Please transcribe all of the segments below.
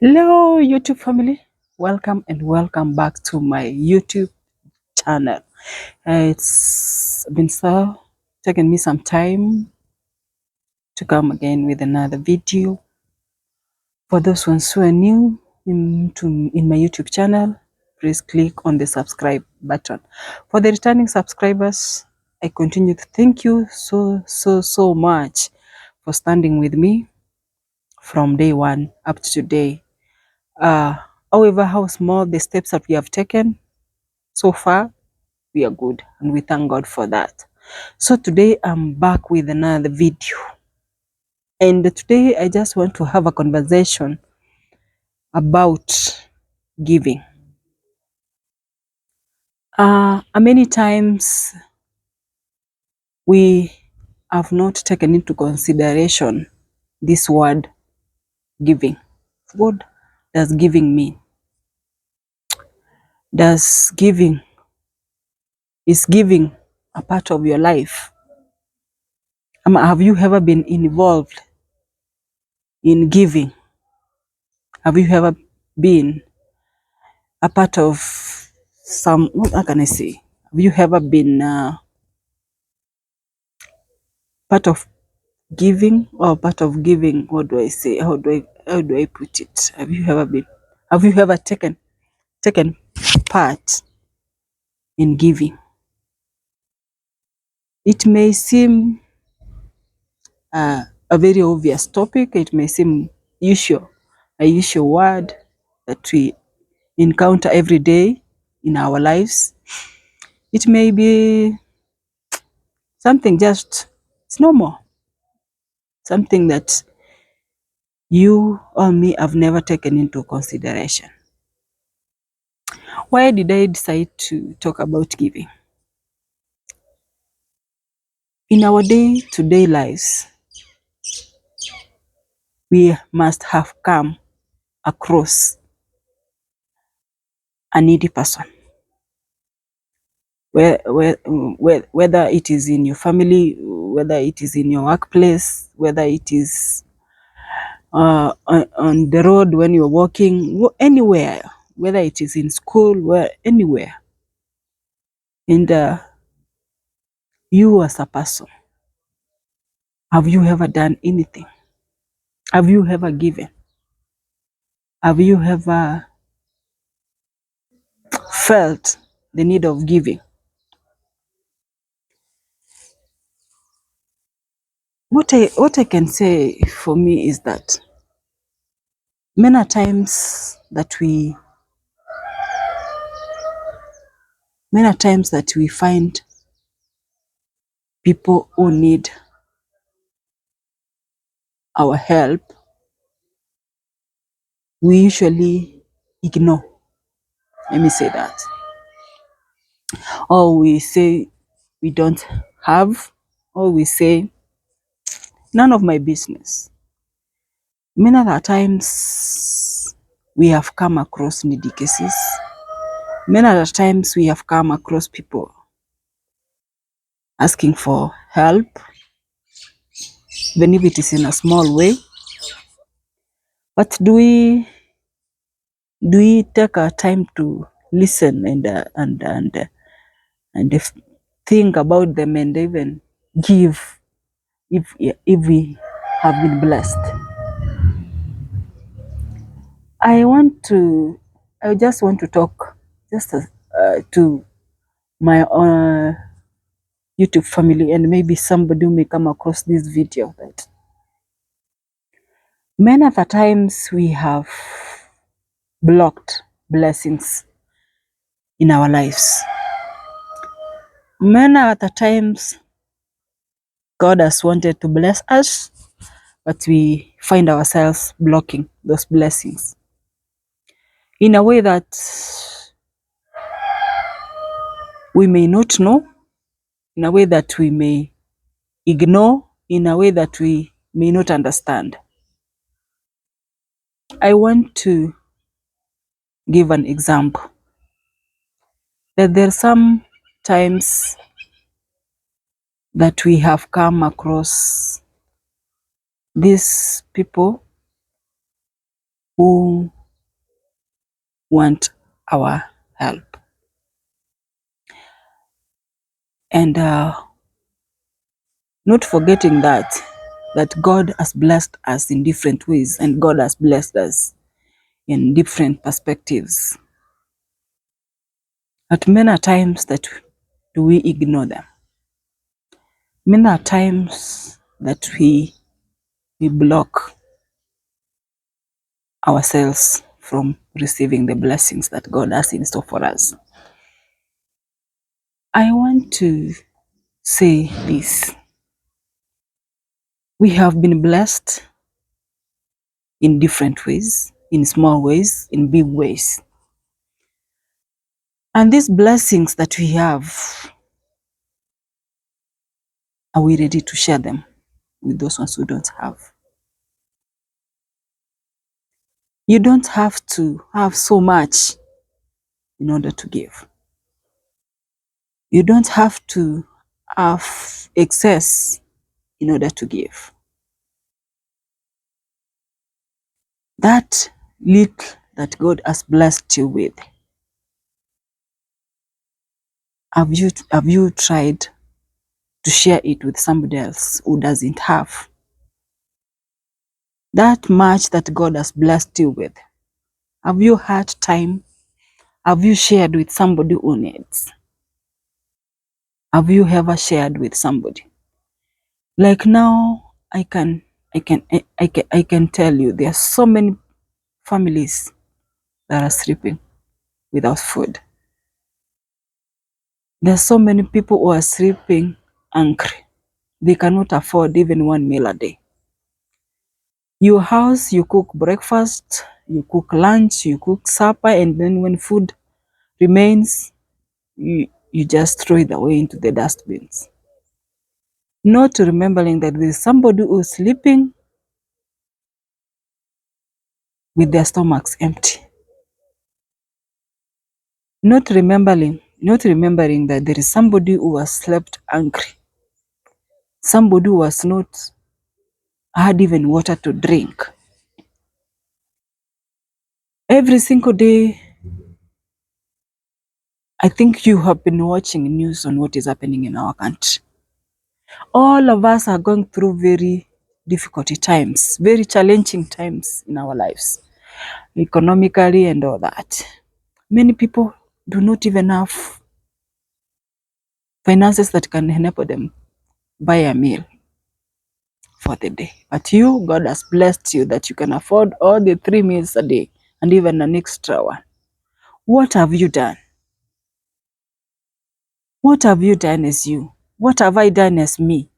Hello, YouTube family. Welcome and welcome back to my YouTube channel. It's been taking me some time to come again with another video. For those ones who are new in my YouTube channel, please click on the subscribe button. For the returning subscribers, I continue to thank you so much for standing with me from day one up to today. Uh, However, how small the steps that we have taken so far, we are good and we thank God for that. So today I'm back with another video, and today I just want to have a conversation about giving. Many times we have not taken into consideration this word giving. What does giving mean? Is giving a part of your life? Have you ever been involved in giving? Have you ever been a part of what can I say? Have you ever been part of giving or part of giving? What do I say? How do I put it? Have you ever taken part in giving? It may seem a very obvious topic. It may seem a usual word that we encounter every day in our lives. It may be something it's normal, something that you or me have never taken into consideration. Why did I decide to talk about giving? In our day-to-day lives, we must have come across a needy person. Whether it is in your family, whether it is in your workplace, whether it is on the road when you're walking, anywhere, whether it is in school, anywhere. And you as a person, have you ever done anything? Have you ever given? Have you ever felt the need of giving? What I can say for me is that many times that we find people who need our help, we usually ignore. Let me say that. Or we say we don't have, or we say none of my business. Many other times we have come across needy cases. Many other times we have come across people asking for help, even if it is in a small way. But do we take our time to listen and think about them and even give if we have been blessed? I just want to talk just to my YouTube family, and maybe somebody may come across this video, that many of the times we have blocked blessings in our lives. Many of the times God has wanted to bless us, but we find ourselves blocking those blessings in a way that we may not know, in a way that we may ignore, in a way that we may not understand. I want to give an example that there are some times that we have come across these people who want our help. And not forgetting that God has blessed us in different ways, and God has blessed us in different perspectives. But many times that do we ignore them. Many times that we block ourselves from receiving the blessings that God has in store for us. I want to say this. We have been blessed in different ways, in small ways, in big ways. And these blessings that we have, are we ready to share them with those ones who don't have? You don't have to have so much in order to give. You don't have to have excess in order to give. That little that God has blessed you with, have you tried to share it with somebody else who doesn't have? That much that God has blessed you with, have you had time? Have you shared with somebody who needs? Have you ever shared with somebody? Like now, I can tell you there are so many families that are sleeping without food. There are so many people who are sleeping hungry. They cannot afford even one meal a day. Your house, you cook breakfast, you cook lunch, you cook supper, and then when food remains, you just throw it away into the dustbins. Not remembering that there is somebody who is sleeping with their stomachs empty. Not remembering that there is somebody who has slept hungry. Somebody who has not had even water to drink. Every single day, I think you have been watching news on what is happening in our country. All of us are going through very difficult times, very challenging times in our lives, economically and all that. Many people do not even have finances that can enable them buy a meal for the day. But you, God has blessed you that you can afford all the 3 meals a day and even an extra one. What have you done? What have you done as you? What have I done as me?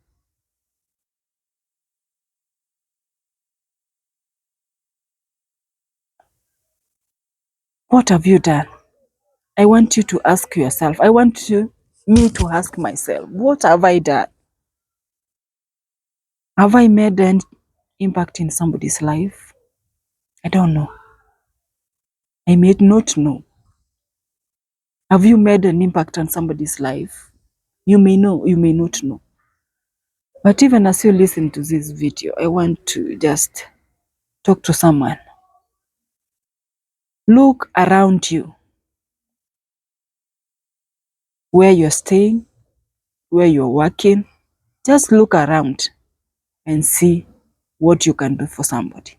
What have you done? I want you to ask yourself. I want me to ask myself, what have I done? Have I made an impact in somebody's life? I don't know. I may not know. Have you made an impact on somebody's life? You may know, you may not know. But even as you listen to this video, I want to just talk to someone. Look around you, where you're staying, where you're working. Just look around and see what you can do for somebody.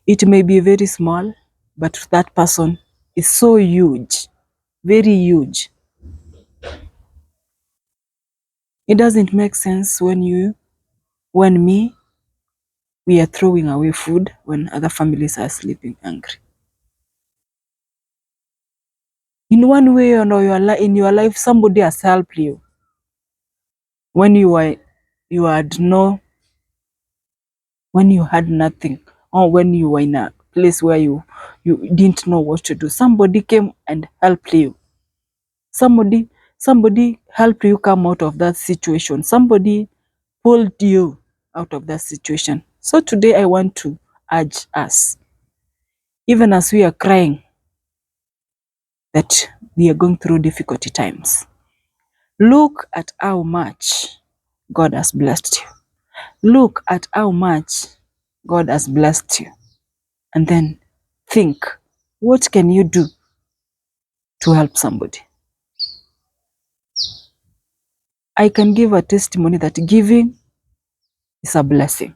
It may be very small, but that person is so huge, very huge. It doesn't make sense when me, we are throwing away food when other families are sleeping hungry. In one way or another, in your life, somebody has helped you. When you had nothing, or when you were in a place where you didn't know what to do, somebody came and helped you. Somebody helped you come out of that situation. Somebody pulled you out of that situation. So today I want to urge us, even as we are crying that we are going through difficult times, look at how much God has blessed you. Look at how much God has blessed you. and then think, what can you do to help somebody? I can give a testimony that giving is a blessing.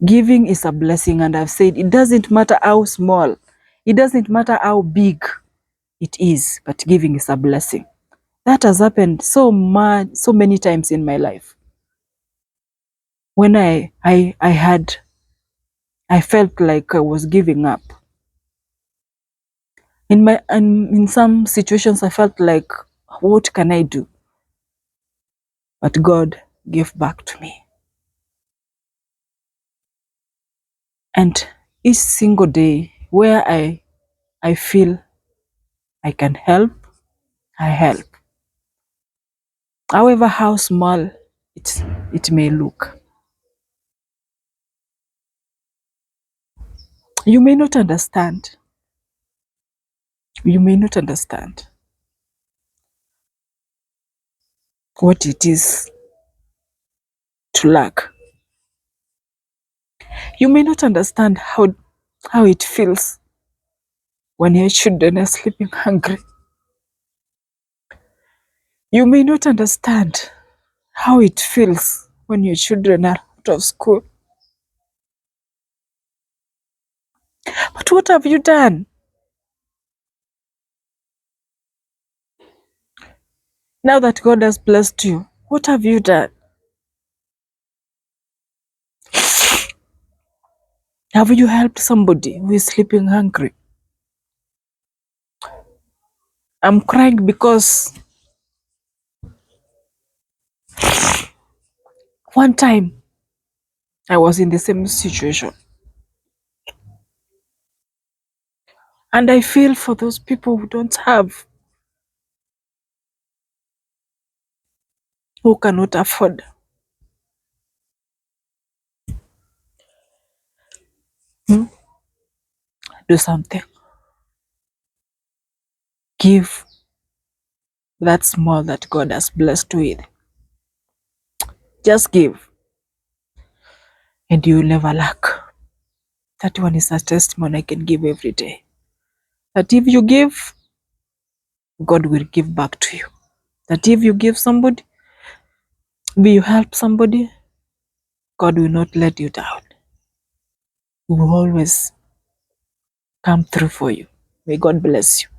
Giving is a blessing, and I've said it doesn't matter how small, it doesn't matter how big it is, but giving is a blessing. That has happened so many times in my life. When I felt like I was giving up. In some situations, I felt like, what can I do? But God gave back to me. And each single day where I feel I can help, I help. However, how small it may look. You may not understand. You may not understand what it is to lack. You may not understand how it feels when your children are sleeping hungry. You may not understand how it feels when your children are out of school. But what have you done? Now that God has blessed you, what have you done? Have you helped somebody who is sleeping hungry? I'm crying because one time I was in the same situation. And I feel for those people who don't have, who cannot afford. Do something. Give that small that God has blessed you with. Just give, and you will never lack. That one is a testimony I can give every day. That if you give, God will give back to you. That if you give somebody, if you help somebody, God will not let you down. He will always come through for you. May God bless you.